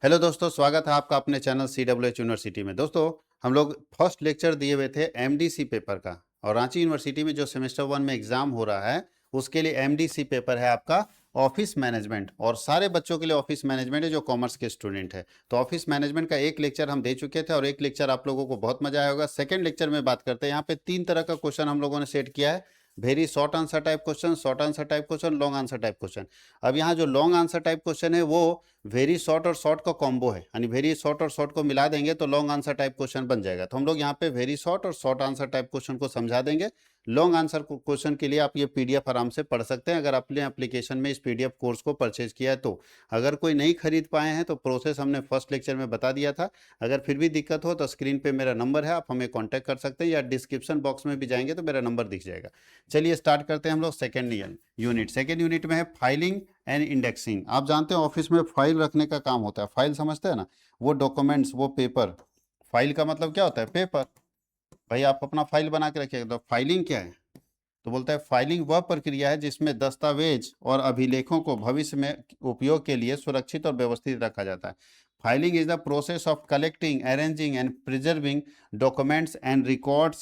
Hello दोस्तों, स्वागत है आपका अपने चैनल CWH यूनिवर्सिटी में। दोस्तों, हम लोग फर्स्ट लेक्चर दिए हुए थे एमडीसी पेपर का, और रांची यूनिवर्सिटी में जो सेमेस्टर 1 में एग्जाम हो रहा है उसके लिए एमडीसी पेपर है आपका ऑफिस मैनेजमेंट, और सारे बच्चों के लिए ऑफिस मैनेजमेंट है जो कॉमर्स के स्टूडेंट है। तो ऑफिस मैनेजमेंट का एक लेक्चर हम दे चुके थे और एक लेक्चर आप लोगों को बहुत मजा आया होगा। सेकंड लेक्चर में बात करते हैं। यहाँ पे 3 तरह का क्वेश्चन हम लोगों ने सेट किया है। Very short answer type question, short answer type question, long answer type question. अब यहाँ जो लॉन्ग आंसर टाइप क्वेश्चन है वो वेरी शॉर्ट और शॉर्ट का कॉम्बो है, यानी वेरी शॉर्ट और शॉर्ट को मिला देंगे तो लॉन्ग आंसर टाइप क्वेश्चन बन जाएगा। तो हम लोग यहाँ पे वेरी शॉर्ट और शॉर्ट आंसर टाइप क्वेश्चन को समझा देंगे। लॉन्ग आंसर क्वेश्चन के लिए आप ये पीडीएफ आराम से पढ़ सकते हैं अगर अपने एप्लीकेशन में इस पीडीएफ कोर्स को परचेज किया है तो। अगर कोई नहीं खरीद पाए हैं तो प्रोसेस हमने फर्स्ट लेक्चर में बता दिया था। अगर फिर भी दिक्कत हो तो स्क्रीन पे मेरा नंबर है, आप हमें कॉन्टैक्ट कर सकते हैं, या डिस्क्रिप्शन बॉक्स में भी जाएंगे तो मेरा नंबर दिख जाएगा। चलिए स्टार्ट करते हैं हम लोग सेकेंड यूनिट। सेकेंड यूनिट में है फाइलिंग एंड इंडेक्सिंग। आप जानते हैं ऑफिस में फाइल रखने का काम होता है। फाइल समझते हैं ना, वो डॉक्यूमेंट्स, वो पेपर। फाइल का मतलब क्या होता है? पेपर। भाई आप अपना फाइल बना के रखिएगा। तो फाइलिंग क्या है? तो बोलता है फाइलिंग वह प्रक्रिया है जिसमें दस्तावेज और अभिलेखों को भविष्य में उपयोग के लिए सुरक्षित और व्यवस्थित रखा जाता है। Filing is the process of collecting, arranging and preserving documents and records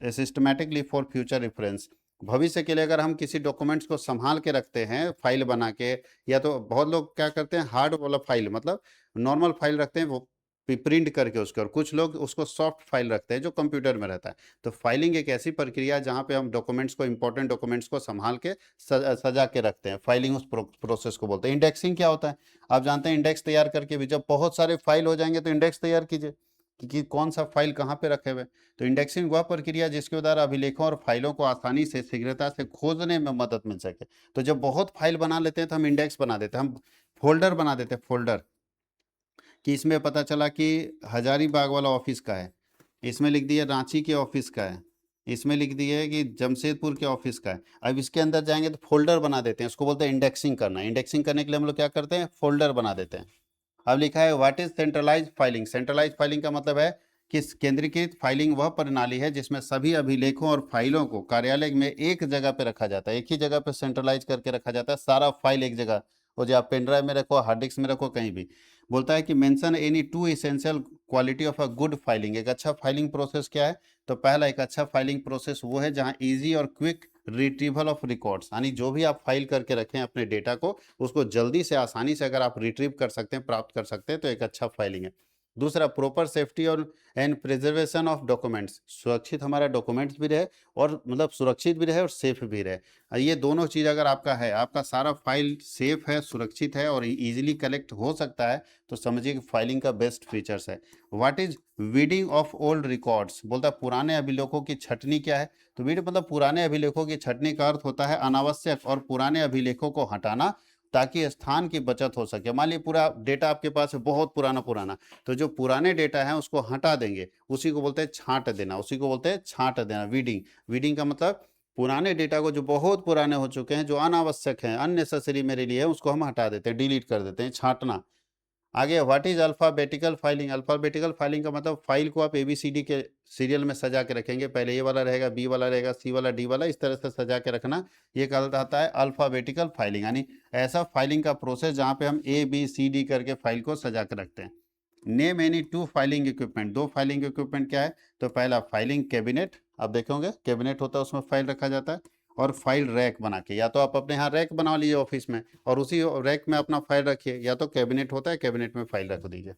systematically for future reference. भविष्य के लिए अगर हम किसी डॉक्यूमेंट्स को संभाल के रखते हैं फाइल बना के, या तो बहुत लोग क्या करते हैं हार्ड वाला फाइल, मतलब नॉर्मल फाइल रखते हैं वो प्रिंट करके उसके, और कुछ लोग उसको सॉफ्ट फाइल रखते हैं जो कंप्यूटर में रहता है। तो फाइलिंग एक ऐसी प्रक्रिया है जहां पे हम डॉक्यूमेंट्स को, इंपॉर्टेंट डॉक्यूमेंट्स को संभाल के सजा के रखते हैं। फाइलिंग उस प्रोसेस को बोलते हैं। इंडेक्सिंग क्या होता है? आप जानते हैं इंडेक्स तैयार करके भी, जब बहुत सारे फाइल हो जाएंगे तो इंडेक्स तैयार कीजिए कि कौन सा फाइल कहाँ पे रखे हुए। तो इंडेक्सिंग वह प्रक्रिया जिसके द्वारा अभिलेखों और फाइलों को आसानी से, शीघ्रता से खोजने में मदद मिल सके। तो जब बहुत फाइल बना लेते हैं तो हम इंडेक्स बना देते हैं, हम फोल्डर बना देते हैं। फोल्डर कि इसमें पता चला कि हजारीबाग वाला ऑफिस का है, इसमें लिख दिया रांची के ऑफिस का है, इसमें लिख दिया है कि जमशेदपुर के ऑफिस का है। अब इसके अंदर जाएंगे तो फोल्डर बना देते हैं, उसको बोलते हैं इंडेक्सिंग करना। इंडेक्सिंग करने के लिए हम लोग क्या करते हैं? फोल्डर बना देते हैं। अब लिखा है what is centralize filing. Centralize filing का मतलब है कि केंद्रीकृत फाइलिंग वह प्रणाली है जिसमें सभी अभिलेखों और फाइलों को कार्यालय में एक जगह पे रखा जाता है। एक ही जगह पे सेंट्रलाइज करके रखा जाता है, सारा फाइल एक जगह। वो जो आप पेन ड्राइव में रखो, हार्ड डिस्क में रखो, कहीं भी। बोलता है कि mention any two essential quality of a good filing. एक अच्छा फाइलिंग प्रोसेस क्या है? तो पहला, एक अच्छा फाइलिंग प्रोसेस वो है जहां इजी और क्विक रिट्रीवल ऑफ रिकॉर्ड्स, यानी जो भी आप फाइल करके रखें अपने डेटा को, उसको जल्दी से, आसानी से अगर आप रिट्रीव कर सकते हैं, प्राप्त कर सकते हैं, तो एक अच्छा फाइलिंग है। दूसरा, प्रॉपर सेफ्टी और एंड प्रिजर्वेशन ऑफ डॉक्यूमेंट्स। सुरक्षित हमारा डॉक्यूमेंट्स भी रहे, और मतलब सुरक्षित भी रहे और सेफ भी रहे। ये दोनों चीज़ अगर आपका है, आपका सारा फाइल सेफ है, सुरक्षित है और इजीली कलेक्ट हो सकता है, तो समझिए कि फाइलिंग का बेस्ट फीचर्स है। What is weeding of old records. बोलता है पुराने अभिलेखों की छटनी क्या है? तो वीड मतलब पुराने अभिलेखों की छटनी का अर्थ होता है अनावश्यक और पुराने अभिलेखों को हटाना, ताकि स्थान की बचत हो सके। मान लीजिए पूरा डेटा आपके पास है बहुत पुराना पुराना, तो जो पुराने डेटा है उसको हटा देंगे, उसी को बोलते हैं छांट देना। उसी को बोलते हैं छांट देना, वीडिंग। वीडिंग का मतलब पुराने डेटा को जो बहुत पुराने हो चुके हैं, जो अनावश्यक हैं, अननेसेसरी मेरे लिए है, उसको हम हटा देते हैं, डिलीट कर देते हैं, छांटना। आगे what is alphabetical filing. Alphabetical filing का मतलब फाइल को आप ABCD के सीरियल में सजा के रखेंगे। पहले ए वाला रहेगा, बी वाला रहेगा, सी वाला, डी वाला, इस तरह से सजा के रखना। ये कहलाता है अल्फाबेटिकल फाइलिंग, यानी ऐसा फाइलिंग का प्रोसेस जहाँ पे हम ABCD करके फाइल को सजा के रखते हैं। Name any two filing equipment. दो फाइलिंग इक्विपमेंट क्या है? तो पहला फाइलिंग कैबिनेट, आप देखोगे कैबिनेट होता है, उसमें फाइल रखा जाता है। और फाइल रैक बना के, या तो आप अपने यहाँ रैक बना लीजिए ऑफिस में और उसी रैक में अपना फाइल रखिए, या तो कैबिनेट होता है, कैबिनेट में फाइल रख दीजिए।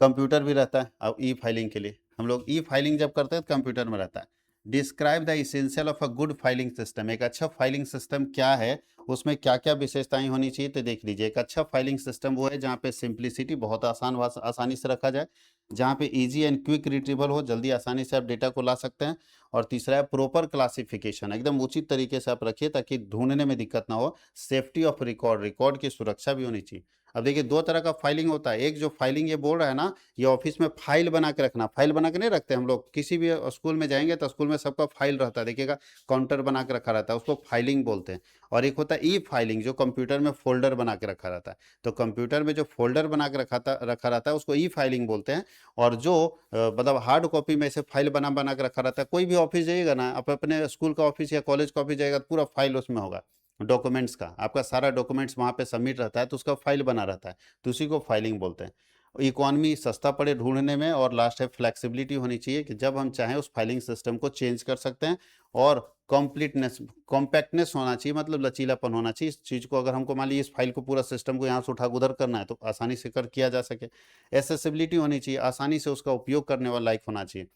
कंप्यूटर भी रहता है। अब ई फाइलिंग के लिए हम लोग ई फाइलिंग जब करते हैं तो कंप्यूटर में रहता है। Describe the essential of a good filing system. एक अच्छा फाइलिंग सिस्टम क्या है, उसमें क्या क्या विशेषताएं होनी चाहिए, तो देख लीजिए। एक अच्छा फाइलिंग सिस्टम वो है जहाँ पे सिंप्लिसिटी, बहुत आसानी से रखा जाए, जहाँ पे इजी एंड क्विक रिट्रीवल हो, जल्दी आसानी से आप डेटा को ला सकते हैं। और तीसरा है प्रॉपर क्लासिफिकेशन, एकदम उचित तरीके से आप रखिए ताकि ढूंढने में दिक्कत ना हो। सेफ्टी ऑफ रिकॉर्ड, रिकॉर्ड की सुरक्षा भी होनी चाहिए। अब देखिए दो तरह का फाइलिंग होता है। एक जो फाइलिंग ये बोल रहा है ना, ये ऑफिस में फाइल बना के रखना। फाइल बना के नहीं रखते हम लोग, किसी भी स्कूल में जाएंगे तो स्कूल में सबका फाइल रहता है, देखिएगा काउंटर बना के रखा रहता है, उसको फाइलिंग बोलते हैं। और एक होता है ई फाइलिंग, जो कंप्यूटर में फोल्डर बना के रखा रहता है। तो कंप्यूटर में जो फोल्डर बना के रखा रहता है उसको ई फाइलिंग बोलते हैं। और जो मतलब हार्ड कॉपी में से फाइल बना बना के रखा रहता है, कोई भी ऑफिस जाइएगा ना, आप अपने स्कूल का ऑफिस या कॉलेज का ऑफिस जाएगा तो पूरा फाइल उसमें होगा। डॉक्यूमेंट्स का, आपका सारा डॉक्यूमेंट्स वहाँ पे सबमिट रहता है तो उसका फाइल बना रहता है, तो उसी को फाइलिंग बोलते हैं। इकोनॉमी सस्ता पड़े ढूंढने में, और लास्ट है फ्लेक्सिबिलिटी होनी चाहिए कि जब हम चाहें उस फाइलिंग सिस्टम को चेंज कर सकते हैं, और कॉम्प्लीटनेस कॉम्पैक्टनेस होना चाहिए, मतलब लचीलापन होना चाहिए इस चीज़ को, अगर हमको मान लीजिए इस फाइल को पूरा सिस्टम को यहाँ से उठा के उधर करना है तो आसानी से कर किया जा सके। एसेसिबिलिटी होनी चाहिए, आसानी से उसका उपयोग करने वाला लायक होना चाहिए।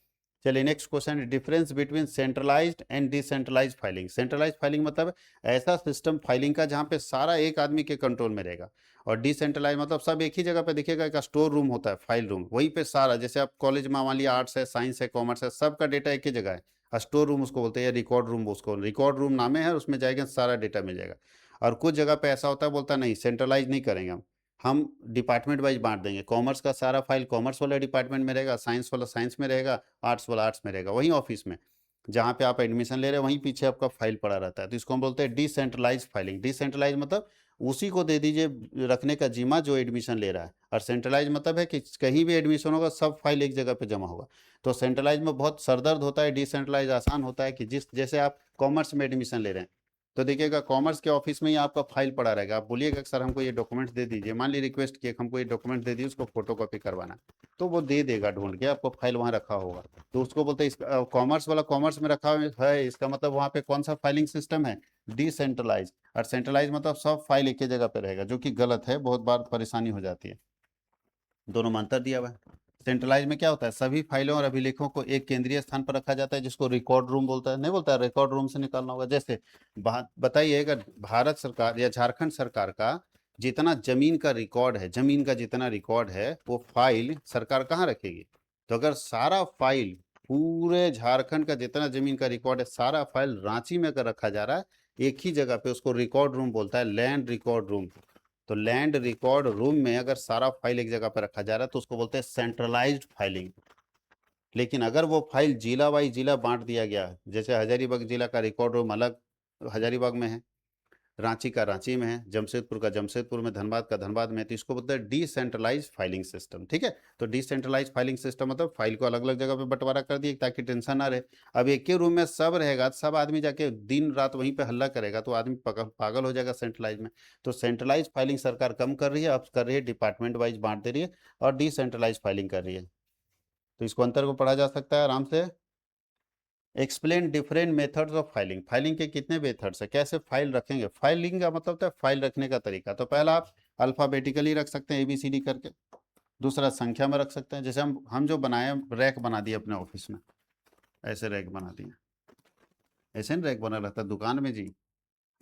चलिए next question, difference between centralized and decentralized filing. Centralized filing मतलब ऐसा सिस्टम फाइलिंग का जहाँ पे सारा एक आदमी के कंट्रोल में रहेगा, और डिसेंट्रलाइज मतलब सब एक ही जगह पे दिखेगा, एक स्टोर रूम होता है फाइल रूम, वहीं पे सारा, जैसे आप कॉलेज में मान लिया आर्ट्स है, साइंस है, कॉमर्स है, सबका डेटा एक ही जगह है, स्टोर रूम उसको बोलते हैं, या रिकॉर्ड रूम, उसको रिकॉर्ड रूम नामे है, उसमें जाएगा सारा डेटा मिल जाएगा। और कुछ जगह पे ऐसा होता है, बोलता नहीं सेंट्रलाइज नहीं करेंगे हम डिपार्टमेंट वाइज बांट देंगे, कॉमर्स का सारा फाइल कॉमर्स वाला डिपार्टमेंट में रहेगा, साइंस वाला साइंस में रहेगा, आर्ट्स वाला आर्ट्स में रहेगा, वहीं ऑफिस में जहाँ पे आप एडमिशन ले रहे हैं वहीं पीछे आपका फाइल पड़ा रहता है, तो इसको हम बोलते हैं डिसेंट्रलाइज फाइलिंग। डिसेंट्रलाइज मतलब उसी को दे दीजिए रखने का जिम्मा जो एडमिशन ले रहा है, और सेंट्रलाइज मतलब है कि कहीं भी एडमिशन होगा सब फाइल एक जगह पे जमा होगा। तो सेंट्रलाइज में बहुत सरदर्द होता है, डिसेंट्रलाइज आसान होता है कि जैसे आप कॉमर्स में एडमिशन ले रहे हैं तो देखिएगा कॉमर्स के ऑफिस में ही आपका फाइल पड़ा रहेगा, आप बोलिएगा सर हमको ये डॉक्यूमेंट्स दे दीजिए, मान ली रिक्वेस्ट किए हमको ये डॉक्यूमेंट दे दीजिए, उसको फोटो कॉपी करवाना, तो वो दे देगा ढूंढ के, आपको फाइल वहाँ रखा होगा। तो उसको बोलते हैं कॉमर्स वाला कॉमर्स में रखा है, इसका मतलब वहाँ पे कौन सा फाइलिंग सिस्टम है, डिसेंट्रलाइज। और सेंट्रलाइज मतलब सब फाइल एक ही जगह पे रहेगा, जो कि गलत है, बहुत बार परेशानी हो जाती है। दोनों में अंतर दिया हुआ है। सेंट्रलाइज में क्या होता है, सभी फाइलों और अभिलेखों को एक केंद्रीय स्थान पर रखा जाता है, जिसको रिकॉर्ड रूम बोलता है, नहीं बोलता है रिकॉर्ड रूम से निकालना होगा। जैसे बताइए, अगर भारत सरकार या झारखंड सरकार का जितना जमीन का रिकॉर्ड है, जमीन का जितना रिकॉर्ड है वो फाइल सरकार कहाँ रखेगी, तो अगर सारा फाइल पूरे झारखंड का जितना जमीन का रिकॉर्ड है सारा फाइल रांची में अगर रखा जा रहा है एक ही जगह पे, उसको रिकॉर्ड रूम बोलता है, लैंड रिकॉर्ड रूम। तो लैंड रिकॉर्ड रूम में अगर सारा फाइल एक जगह पर रखा जा रहा है तो उसको बोलते हैं सेंट्रलाइज्ड फाइलिंग। लेकिन अगर वो फाइल जिला वाइज जिला बांट दिया गया है, जैसे हजारीबाग जिला का रिकॉर्ड रूम अलग हजारीबाग में है, रांची का रांची में है, जमशेदपुर का जमशेदपुर में, धनबाद का धनबाद में, तो इसको बोलते हैं डिसेंट्रलाइज फाइलिंग सिस्टम। ठीक है, तो डिसेंट्रलाइज फाइलिंग सिस्टम मतलब फाइल को अलग अलग जगह पे बंटवारा कर दिए ताकि टेंशन ना रहे। अब एक ही रूम में सब रहेगा, सब आदमी जाके दिन रात वहीं पे हल्ला करेगा तो आदमी पागल हो जाएगा सेंट्रलाइज में। तो सेंट्रलाइज फाइलिंग सरकार कम कर रही है, अब कर रही है डिपार्टमेंट वाइज बांट दे रही है, और डिसेंट्रलाइज फाइलिंग कर रही है। तो इसको अंतर को पढ़ा जा सकता है आराम से। Explain different methods of filing. Filing के कितने मेथड्स है, कैसे फाइल रखेंगे, फाइलिंग का मतलब होता है फाइल रखने का तरीका। तो पहला आप अल्फाबेटिकली रख सकते हैं ABCD करके, दूसरा संख्या में रख सकते हैं, जैसे हम जो बनाए रैक बना दिए अपने ऑफिस में, ऐसे रैक बना दिए, ऐसे ना रैक बना रहता है दुकान में जी,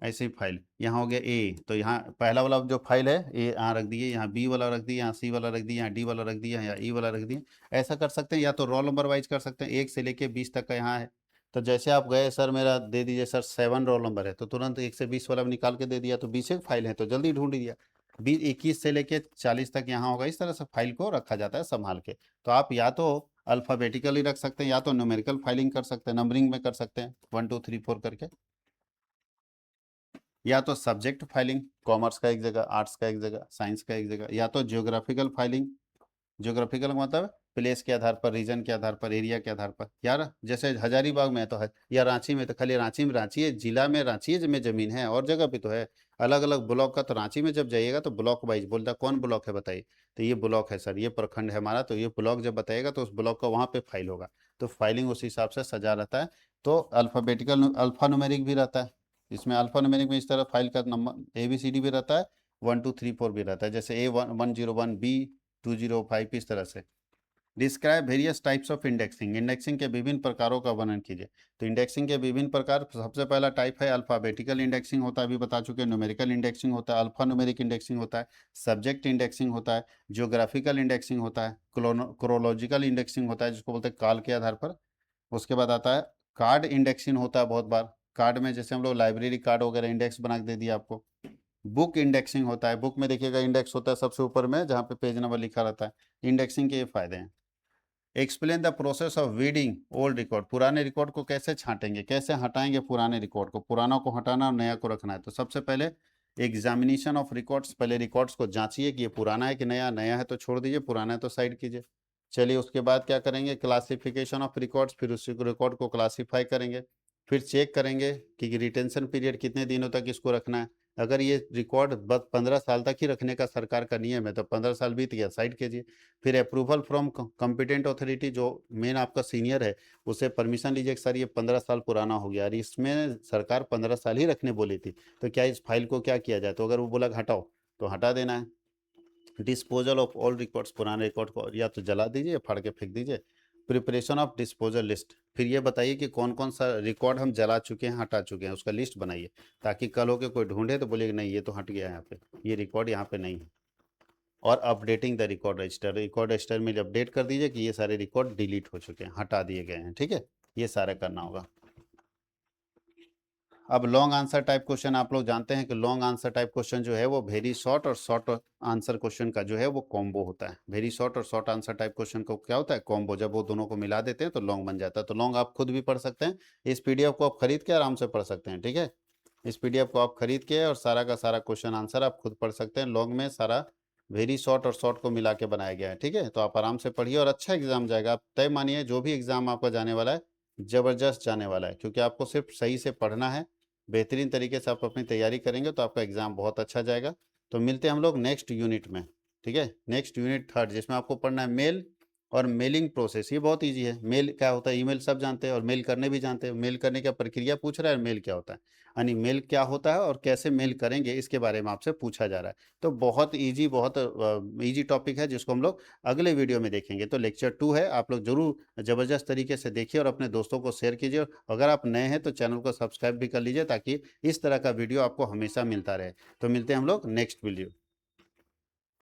ऐसे ही फाइल यहाँ हो गया A, तो यहाँ पहला वाला जो फाइल है A यहाँ रख दिए, यहाँ B वाला रख दिए, यहाँ C वाला रख दिए, यहाँ D वाला रख दिया, यहाँ E वाला रख दिए। ऐसा कर सकते हैं, या तो रोल नंबर वाइज कर सकते हैं, 1 से लेके 20 तक का यहाँ है। तो जैसे आप गए सर मेरा दे दीजिए सर 7 रोल नंबर है, तो तुरंत 1 से 20 वाला निकाल के दे दिया, तो 20 फाइल है तो जल्दी ढूंढ दिया। 21 से लेके 40 तक यहाँ होगा, इस तरह से फाइल को रखा जाता है संभाल के। तो आप या तो अल्फाबेटिकली रख सकते हैं, या तो न्यूमेरिकल फाइलिंग कर सकते हैं, नंबरिंग में कर सकते हैं 1 2 3 4 करके, या तो सब्जेक्ट फाइलिंग, कॉमर्स का एक जगह, आर्ट्स का एक जगह, साइंस का एक जगह, या तो जियोग्राफिकल फाइलिंग। जियोग्राफिकल मतलब प्लेस के आधार पर, रीजन के आधार पर, एरिया के आधार पर। यार जैसे हजारीबाग में है तो है, या रांची में तो खाली रांची में रांची है, जिला में रांची में जमीन है, और जगह पे तो है अलग अलग ब्लॉक का। तो रांची में जब जाइएगा तो ब्लॉक वाइज बोलता कौन ब्लॉक है बताइए, तो ये ब्लॉक है सर, ये प्रखंड है हमारा, तो ये ब्लॉक जब बताएगा तो उस ब्लॉक का वहाँ पे फाइल होगा। तो फाइलिंग उस हिसाब से सजा रहता है। तो अल्फाबेटिकल अल्फा न्यूमेरिक भी रहता है, इसमें अल्फा न्यूमेरिक में इस तरह फाइल का नंबर ABCD भी रहता है, 1 2 3 4 भी रहता है, जैसे A101 B205 इस तरह से। Describe various types of indexing. Indexing के विभिन्न प्रकारों का वर्णन कीजिए। तो इंडेक्सिंग के विभिन्न प्रकार, सबसे पहला टाइप है अल्फाबेटिकल इंडेक्सिंग होता है, अभी बता चुके, न्यूमेरिकल इंडेक्सिंग होता है, अल्फा न्यूमेरिक इंडेक्सिंग होता है, सब्जेक्ट इंडेक्सिंग होता है, जियोग्राफिकल इंडेक्सिंग होता है, क्रोनोलॉजिकल इंडेक्सिंग होता है जिसको बोलते हैं काल के आधार पर। उसके बाद आता है कार्ड इंडेक्सिंग होता है, बहुत बार कार्ड में जैसे हम लोग लाइब्रेरी कार्ड वगैरह इंडेक्स बना के दे दिया आपको। बुक इंडेक्सिंग होता है, बुक में देखिएगा इंडेक्स होता है सबसे ऊपर में जहाँ पे पेज नंबर लिखा रहता है। इंडेक्सिंग के ये फायदे हैं। Explain the process of weeding old record. पुराने रिकॉर्ड को कैसे छांटेंगे, कैसे हटाएंगे पुराने रिकॉर्ड को, पुरानों को हटाना और नया को रखना है। तो सबसे पहले एग्जामिनेशन ऑफ रिकॉर्ड्स, पहले रिकॉर्ड्स को जांचिए कि ये पुराना है कि नया, नया है तो छोड़ दीजिए, पुराना है तो साइड कीजिए। चलिए उसके बाद क्या करेंगे, क्लासिफिकेशन ऑफ रिकॉर्ड्स, फिर उस रिकॉर्ड को क्लासीफाई करेंगे। फिर चेक करेंगे कि रिटेंशन पीरियड कितने दिनों तक इसको रखना है। अगर ये रिकॉर्ड 15 साल तक ही रखने का सरकार का नियम है तो 15 साल बीत गया, साइड कीजिए। फिर अप्रूवल फ्रॉम कॉम्पिटेंट अथॉरिटी, जो मेन आपका सीनियर है, उससे परमिशन लीजिए कि सर ये 15 साल पुराना हो गया और इसमें सरकार 15 साल ही रखने बोली थी, तो क्या इस फाइल को क्या किया जाए। तो अगर वो बोला हटाओ तो हटा देना है। डिस्पोजल ऑफ ऑल रिकॉर्ड्स, पुराने रिकॉर्ड को या तो जला दीजिए, फाड़ के फेंक दीजिए। प्रिपरेशन ऑफ डिस्पोजल लिस्ट, फिर ये बताइए कि कौन कौन सा रिकॉर्ड हम जला चुके हैं, हटा चुके हैं, उसका लिस्ट बनाइए, ताकि कल हो के कोई ढूंढे तो बोलिए नहीं ये तो हट गया है, यहाँ पे ये रिकॉर्ड यहाँ पे नहीं है। और अपडेटिंग द रिकॉर्ड रजिस्टर में अपडेट कर दीजिए कि ये सारे रिकॉर्ड डिलीट हो चुके हैं, हटा दिए गए हैं, ठीक है। ये सारा करना होगा। अब लॉन्ग आंसर टाइप क्वेश्चन, आप लोग जानते हैं कि लॉन्ग आंसर टाइप क्वेश्चन जो है वो वेरी शॉर्ट और शॉर्ट आंसर क्वेश्चन का जो है वो कॉम्बो होता है। वेरी शॉर्ट और शॉर्ट आंसर टाइप क्वेश्चन को क्या होता है, कॉम्बो। जब वो दोनों को मिला देते हैं तो लॉन्ग बन जाता है। तो लॉन्ग आप खुद भी पढ़ सकते हैं, इस पीडीएफ को आप खरीद के आराम से पढ़ सकते हैं, ठीक है। इस पीडीएफ को आप खरीद के और सारा का सारा क्वेश्चन आंसर आप खुद पढ़ सकते हैं। लॉन्ग में सारा वेरी शॉर्ट और शॉर्ट को मिला के बनाया गया है, ठीक है। तो आप आराम से पढ़िए और अच्छा एग्जाम जाएगा। आप तय मानिए जो भी एग्जाम आपका जाने वाला है जबरदस्त जाने वाला है, क्योंकि आपको सिर्फ सही से पढ़ना है। बेहतरीन तरीके से आप अपनी तैयारी करेंगे तो आपका एग्जाम बहुत अच्छा जाएगा। तो मिलते हैं हम लोग नेक्स्ट यूनिट में, ठीक है। नेक्स्ट यूनिट थर्ड, जिसमें आपको पढ़ना है मेल और मेलिंग प्रोसेस। ये बहुत इजी है। मेल क्या होता है, ईमेल सब जानते हैं और मेल करने भी जानते हैं। मेल करने का प्रक्रिया पूछ रहा है, मेल क्या होता है, यानी मेल क्या होता है और कैसे मेल करेंगे, इसके बारे में आपसे पूछा जा रहा है। तो बहुत इजी, बहुत इजी टॉपिक है, जिसको हम लोग अगले वीडियो में देखेंगे। तो लेक्चर 2 है, आप लोग जरूर ज़बरदस्त तरीके से देखिए और अपने दोस्तों को शेयर कीजिए। अगर आप नए हैं तो चैनल को सब्सक्राइब भी कर लीजिए, ताकि इस तरह का वीडियो आपको हमेशा मिलता रहे। तो मिलते हैं हम लोग नेक्स्ट वीडियो।